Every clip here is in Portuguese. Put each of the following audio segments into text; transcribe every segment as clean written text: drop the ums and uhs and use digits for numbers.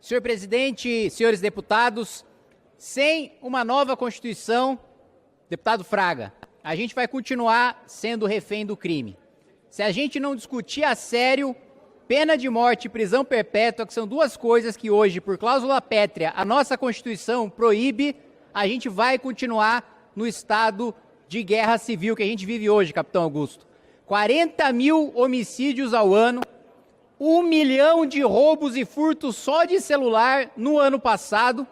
Senhor presidente, senhores deputados, sem uma nova Constituição, deputado Fraga, a gente vai continuar sendo refém do crime. Se a gente não discutir a sério pena de morte e prisão perpétua, que são duas coisas que hoje, por cláusula pétrea, a nossa Constituição proíbe, a gente vai continuar no estado de guerra civil que a gente vive hoje, capitão Augusto. 40 mil homicídios ao ano, 1 milhão de roubos e furtos só de celular no ano passado.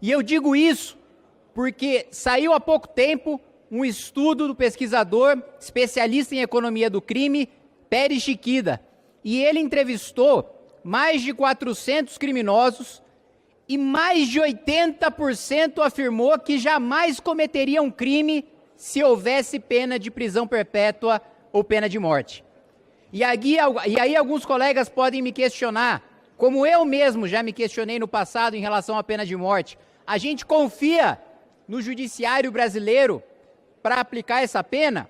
E eu digo isso porque saiu há pouco tempo um estudo do pesquisador especialista em economia do crime, Pérez Chiquida, e ele entrevistou mais de 400 criminosos e mais de 80% afirmou que jamais cometeria um crime se houvesse pena de prisão perpétua ou pena de morte. E aí alguns colegas podem me questionar, como eu mesmo já me questionei no passado em relação à pena de morte. A gente confia no judiciário brasileiro para aplicar essa pena?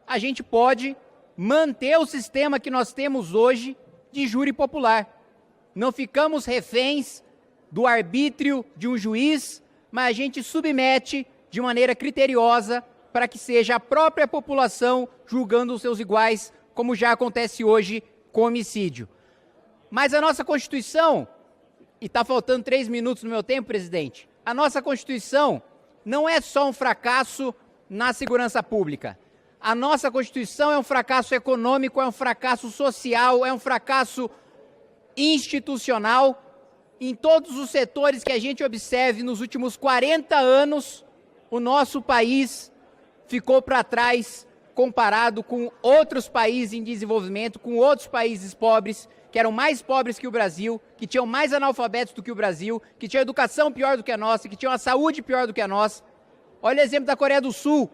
A gente pode manter o sistema que nós temos hoje de júri popular. Não ficamos reféns do arbítrio de um juiz, mas a gente submete de maneira criteriosa para que seja a própria população julgando os seus iguais, como já acontece hoje com homicídio. Mas a nossa Constituição, e está faltando 3 minutos no meu tempo, presidente, a nossa Constituição não é só um fracasso na segurança pública. A nossa Constituição é um fracasso econômico, é um fracasso social, é um fracasso institucional. Em todos os setores que a gente observe nos últimos 40 anos, o nosso país ficou para trás comparado com outros países em desenvolvimento, com outros países pobres, que eram mais pobres que o Brasil, que tinham mais analfabetos do que o Brasil, que tinham educação pior do que a nossa, que tinham a saúde pior do que a nossa. Olha o exemplo da Coreia do Sul.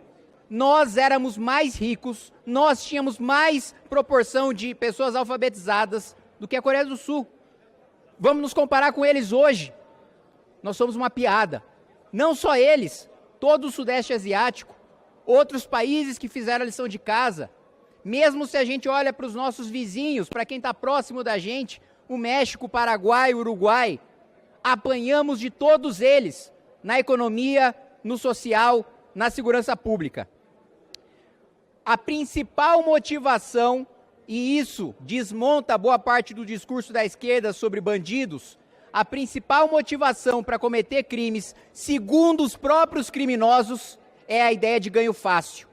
Nós éramos mais ricos, nós tínhamos mais proporção de pessoas alfabetizadas do que a Coreia do Sul. Vamos nos comparar com eles hoje. Nós somos uma piada. Não só eles, todo o Sudeste Asiático, outros países que fizeram a lição de casa. Mesmo se a gente olha para os nossos vizinhos, para quem está próximo da gente, o México, o Paraguai, o Uruguai, apanhamos de todos eles na economia, no social, na segurança pública. A principal motivação, e isso desmonta boa parte do discurso da esquerda sobre bandidos, a principal motivação para cometer crimes, segundo os próprios criminosos, é a ideia de ganho fácil.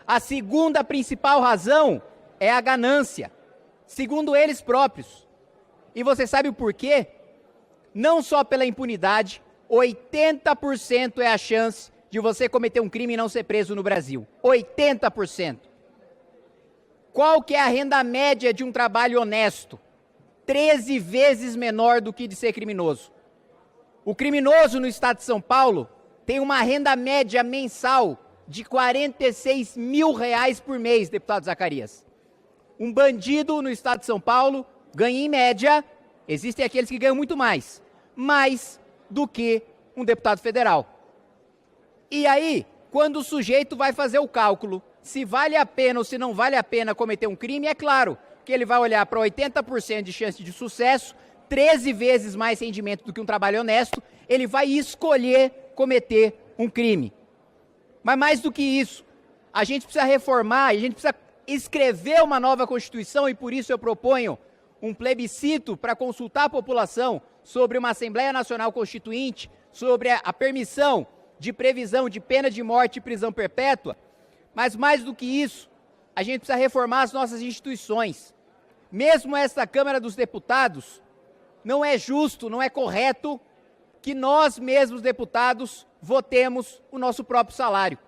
A segunda principal razão é a ganância, segundo eles próprios. E você sabe o porquê? Não só pela impunidade, 80% é a chance de você cometer um crime e não ser preso no Brasil. 80%. Qual que é a renda média de um trabalho honesto? 13 vezes menor do que de ser criminoso. O criminoso no estado de São Paulo tem uma renda média mensal de R$46 mil por mês, deputado Zacarias. Um bandido no estado de São Paulo ganha em média, existem aqueles que ganham muito mais do que um deputado federal. E aí, quando o sujeito vai fazer o cálculo, se vale a pena ou se não vale a pena cometer um crime, é claro que ele vai olhar para 80% de chance de sucesso, 13 vezes mais rendimento do que um trabalho honesto, ele vai escolher cometer um crime. Mas mais do que isso, a gente precisa reformar, a gente precisa escrever uma nova Constituição e por isso eu proponho um plebiscito para consultar a população sobre uma Assembleia Nacional Constituinte, sobre a permissão de previsão de pena de morte e prisão perpétua. Mas mais do que isso, a gente precisa reformar as nossas instituições. Mesmo esta Câmara dos Deputados, não é justo, não é correto que nós mesmos, deputados, votemos o nosso próprio salário.